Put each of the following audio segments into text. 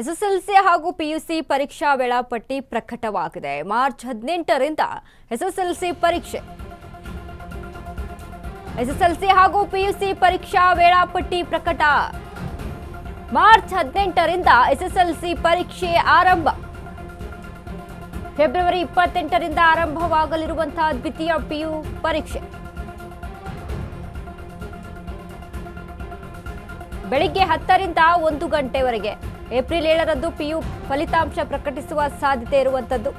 SSLC ಹಾಗೂ PUC ಪರೀಕ್ಷಾ ವೇಳಾಪಟ್ಟಿ ಪ್ರಕಟವಾಗಿದೆ. ಮಾರ್ಚ್ 18ರಿಂದ ಎಸ್ಎಸ್ಎಲ್ಸಿ ಪರೀಕ್ಷೆ. ಎಸ್ಎಸ್ಎಲ್ಸಿ ಹಾಗೂ ಪಿಯುಸಿ ಪರೀಕ್ಷಾ ವೇಳಾಪಟ್ಟಿ ಪ್ರಕಟ. ಮಾರ್ಚ್ 18ರಿಂದ ಎಸ್ಎಸ್ಎಲ್ಸಿ ಪರೀಕ್ಷೆ ಆರಂಭ. ಫೆಬ್ರವರಿ 28ರಿಂದ ಆರಂಭವಾಗಲಿರುವಂತಹ ದ್ವಿತೀಯ ಪಿಯು ಪರೀಕ್ಷೆ. ಬೆಳಿಗ್ಗೆ 10ರಿಂದ 1 ಗಂಟೆವರೆಗೆ. ಏಪ್ರಿಲ್ 7ರಂದು ಪಿಯು ಫಲಿತಾಂಶ ಪ್ರಕಟಿಸುವ ಸಾಧ್ಯತೆ ಇರುವಂತದ್ದು.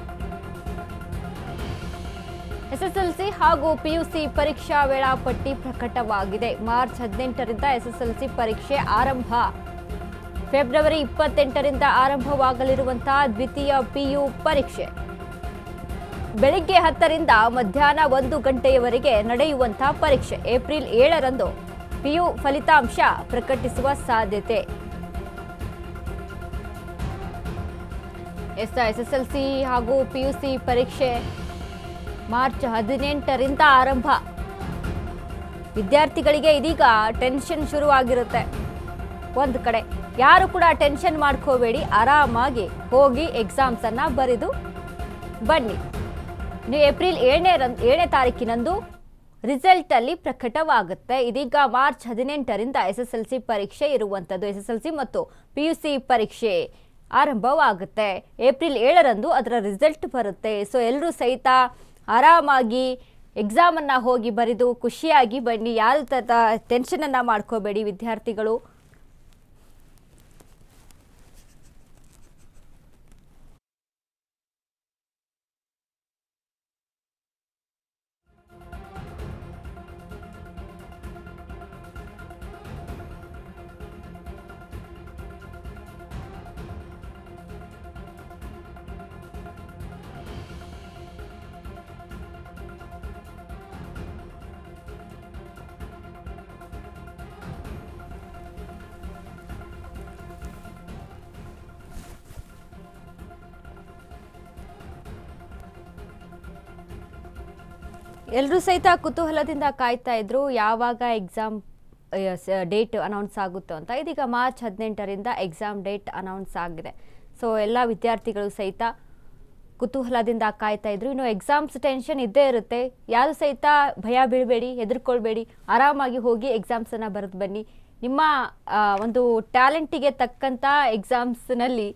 ಎಸ್ಎಸ್ಎಲ್ಸಿ ಹಾಗೂ ಪಿಯುಸಿ ಪರೀಕ್ಷಾ ವೇಳಾಪಟ್ಟಿ ಪ್ರಕಟವಾಗಿದೆ. ಮಾರ್ಚ್ 18ರಿಂದ ಎಸ್ಎಸ್ಎಲ್ಸಿ ಪರೀಕ್ಷೆ ಆರಂಭ. ಫೆಬ್ರವರಿ 28ರಿಂದ ಆರಂಭವಾಗಲಿರುವಂತಹ ದ್ವಿತೀಯ ಪಿಯು ಪರೀಕ್ಷೆ. ಬೆಳಿಗ್ಗೆ 10ರಿಂದ ಮಧ್ಯಾಹ್ನ 1 ಗಂಟೆಯವರೆಗೆ ನಡೆಯುವಂತಹ ಪರೀಕ್ಷೆ. ಏಪ್ರಿಲ್ 7ರಂದು ಪಿಯು ಫಲಿತಾಂಶ ಪ್ರಕಟಿಸುವ ಸಾಧ್ಯತೆ. ಎಸ್ಎಸ್ಎಲ್ಸಿ ಹಾಗೂ ಪಿಯುಸಿ ಪರೀಕ್ಷೆ ಮಾರ್ಚ್ 18ರಿಂದ ಆರಂಭ. ವಿದ್ಯಾರ್ಥಿಗಳಿಗೆ ಇದೀಗ ಟೆನ್ಷನ್ ಶುರುವಾಗಿರುತ್ತೆ. ಒಂದು ಕಡೆ ಯಾರು ಕೂಡ ಟೆನ್ಷನ್ ಮಾಡ್ಕೋಬೇಡಿ, ಆರಾಮಾಗಿ ಹೋಗಿ ಎಕ್ಸಾಮ್ಸ್ ಅನ್ನ ಬರೆದು ಬನ್ನಿ. ನೀವು ಏಪ್ರಿಲ್ 7ನೇ ತಾರೀಕಿನಂದು ರಿಸಲ್ಟ್ ಅಲ್ಲಿ ಪ್ರಕಟವಾಗುತ್ತೆ. ಇದೀಗ ಮಾರ್ಚ್ 18ರಿಂದ ಎಸ್ಎಸ್ಎಲ್ಸಿ ಪರೀಕ್ಷೆ ಇರುವಂಥದ್ದು. ಎಸ್ಎಸ್ಎಲ್ಸಿ ಮತ್ತು ಪಿಯುಸಿ ಪರೀಕ್ಷೆ ಆರಂಭವಾಗುತ್ತೆ. ಏಪ್ರಿಲ್ 7ರಂದು ಅದರ ರಿಸಲ್ಟ್ ಬರುತ್ತೆ. ಸೊ ಎಲ್ಲರೂ ಸಹಿತ ಆರಾಮಾಗಿ ಎಕ್ಸಾಮನ್ನು ಹೋಗಿ ಬರೆದು ಖುಷಿಯಾಗಿ ಬನ್ನಿ. ಯಾರು ಟೆನ್ಷನನ್ನು ಮಾಡ್ಕೋಬೇಡಿ ವಿದ್ಯಾರ್ಥಿಗಳು. ಎಲ್ಲರೂ ಸಹಿತ ಕುತೂಹಲದಿಂದ ಕಾಯ್ತಾ ಇದ್ರು ಯಾವಾಗ ಎಕ್ಸಾಮ್ ಡೇಟ್ ಅನೌನ್ಸ್ ಆಗುತ್ತೋ ಅಂತ. ಇದೀಗ ಮಾರ್ಚ್ 18ರಿಂದ ಎಕ್ಸಾಮ್ ಡೇಟ್ ಅನೌನ್ಸ್ ಆಗಿದೆ. ಸೊ ಎಲ್ಲ ವಿದ್ಯಾರ್ಥಿಗಳು ಸಹಿತ ಕುತೂಹಲದಿಂದ ಕಾಯ್ತಾ ಇದ್ರು. ಇನ್ನು ಎಕ್ಸಾಮ್ಸ್ ಟೆನ್ಷನ್ ಇದ್ದೇ ಇರುತ್ತೆ. ಯಾರು ಸಹಿತ ಭಯ ಬೀಳಬೇಡಿ, ಹೆದರ್ಕೊಳ್ಬೇಡಿ, ಆರಾಮಾಗಿ ಹೋಗಿ ಎಕ್ಸಾಮ್ಸನ್ನು ಬರೆದು ಬನ್ನಿ. ನಿಮ್ಮ ಒಂದು ಟ್ಯಾಲೆಂಟಿಗೆ ತಕ್ಕಂಥ ಎಕ್ಸಾಮ್ಸ್ನಲ್ಲಿ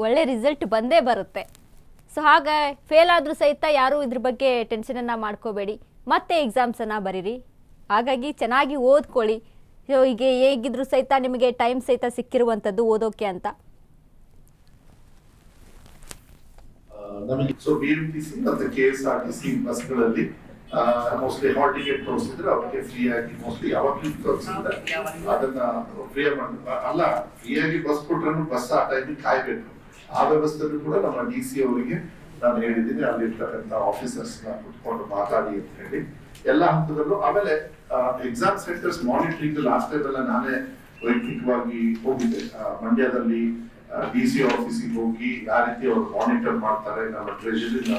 ಒಳ್ಳೆ ರಿಸಲ್ಟ್ ಬಂದೇ ಬರುತ್ತೆ. ಸೊ ಹಾಗೆ ಫೇಲ್ ಆದರೂ ಸಹಿತ ಯಾರೂ ಇದ್ರ ಬಗ್ಗೆ ಟೆನ್ಷನನ್ನು ಮಾಡ್ಕೋಬೇಡಿ, ಮತ್ತೆ ಎಕ್ಸಾಮ್ಸನ್ನು ಬರೀರಿ. ಹಾಗಾಗಿ ಚೆನ್ನಾಗಿ ಓದ್ಕೊಳ್ಳಿ. ಸೊ ಈಗ ಹೇಗಿದ್ರು ಸಹಿತ ನಿಮಗೆ ಟೈಮ್ ಸಹಿತ ಸಿಕ್ಕಿರುವಂಥದ್ದು ಓದೋಕೆ ಅಂತ. ನಮಗೆ ಸೊ ಬಿಎಂಟಿಸಿ ಮತ್ತು ಕೆಎಸ್ಆರ್ಟಿಸಿ ಬಸ್ಗಳಲ್ಲಿ ಮೋಸ್ಟ್ಲಿ ಹಾಲ್ ಟಿಕೆಟ್ ತೋರಿಸಿದ್ರೆ ಅವರಿಗೆ ಫ್ರೀ ಆಗಿ ಮೋಸ್ಟ್ಲಿ ಯಾವಾಗಲೂ ತೋರಿಸಿದ್ರೆ ಅದನ್ನ ಫ್ರೀ ಅಲ್ಲ, ಫ್ರೀ ಆಗಿ ಬಸ್ ಕೊಟ್ರೂ ಬಸ್ ಆ ಟೈಮಿಗೆ ಕಾಯ್ಬೇಕು. ಆ ವ್ಯವಸ್ಥೆಯಲ್ಲೂ ಕೂಡ ನಮ್ಮ DC ಅವರಿಗೆ ನಾನು ಹೇಳಿದ್ದೀನಿ, ಅಲ್ಲಿರ್ತಕ್ಕಂಥ ಆಫೀಸರ್ಸ್ ಕುತ್ಕೊಂಡು ಮಾತಾಡಿ ಅಂತ ಹೇಳಿ ಎಲ್ಲ ಹಂತದಲ್ಲೂ. ಆಮೇಲೆ exam centres monitoring last time ಎಲ್ಲ ನಾನೇ ವೈಯಕ್ತಿಕವಾಗಿ ಹೋಗಿದ್ದೆ. ಮಂಡ್ಯದಲ್ಲಿ DC ಆಫೀಸಿಗೆ ಹೋಗಿ ಯಾವ ರೀತಿ ಅವ್ರು ಮಾನಿಟರ್ ಮಾಡ್ತಾರೆ, ನಮ್ಮ ಟ್ರೆಜರಿನ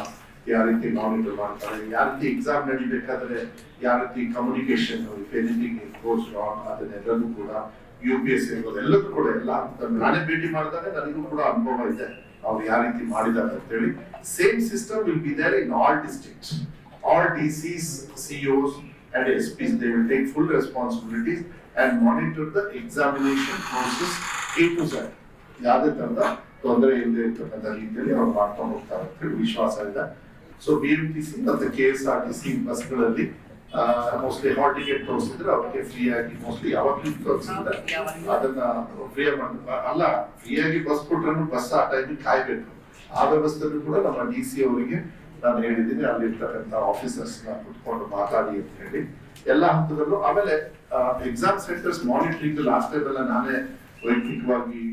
ಯಾವ ರೀತಿ ಮಾನಿಟರ್ ಮಾಡ್ತಾರೆ, ಯಾವ ರೀತಿ ಎಕ್ಸಾಮ್ ನಡಿಬೇಕಾದ್ರೆ ಯಾವ ರೀತಿ communication, if anything goes wrong ಅದನ್ನೆಲ್ಲರೂ ಕೂಡ UPSC ಎಲ್ಲದೂ ಕೂಡ ಎಲ್ಲ ನಾನೇ ಭೇಟಿ ಮಾಡಿದಾಗ ನನಗೂ ಕೂಡ ಅನುಭವ ಇದೆ ಅವ್ರು ಯಾವ ರೀತಿ ಮಾಡಿದ್ದಾರೆ ಅಂತ ಹೇಳಿ. Same system will be there in all districts. All DCs, COs and SPs, they will take full responsibilities and monitor the examination process A to Z. ಯಾವುದೇ ತರದ ತೊಂದರೆ ಇಲ್ಲದೆ ಇರ್ತಕ್ಕಂಥ ರೀತಿಯಲ್ಲಿ ಅವ್ರು ಮಾಡ್ಕೊಂಡು ಹೋಗ್ತಾರೆ ಅಂತ ಹೇಳಿ ವಿಶ್ವಾಸ ಇದೆ. ಸೊ BMTC ಮತ್ತು KSRTC ಬಸ್ಗಳಲ್ಲಿ ಮೋಸ್ಟ್ಲಿ ಹಾಲ್ ಟಿಕೆಟ್ ತೋರಿಸಿದ್ರೆ ಅವರಿಗೆ ಫ್ರೀ ಆಗಿ ಮೋಸ್ಟ್ಲಿ ಯಾವಾಗಲೂ ತೋರಿಸಿದ್ರೆ ಅದನ್ನ ಫ್ರೀ ಅಲ್ಲ, ಫ್ರೀ ಆಗಿ ಬಸ್ ಕೊಟ್ರೂ ಬಸ್ ಆ ಟೈಮಿಗೆ ಕಾಯ್ಬೇಕು. ಆ ವ್ಯವಸ್ಥೆಯಲ್ಲೂ ಕೂಡ ನಮ್ಮ DC ಅವರಿಗೆ ನಾನು ಹೇಳಿದ್ದೀನಿ, ಅಲ್ಲಿರ್ತಕ್ಕಂಥ ಆಫೀಸರ್ಸ್ ಕುತ್ಕೊಂಡು ಮಾತಾಡಿ ಅಂತ ಹೇಳಿ ಎಲ್ಲ ಹಂತದಲ್ಲೂ. ಆಮೇಲೆ exam centres monitoring last time ಎಲ್ಲ ನಾನೇ ವೈಯಕ್ತಿಕವಾಗಿ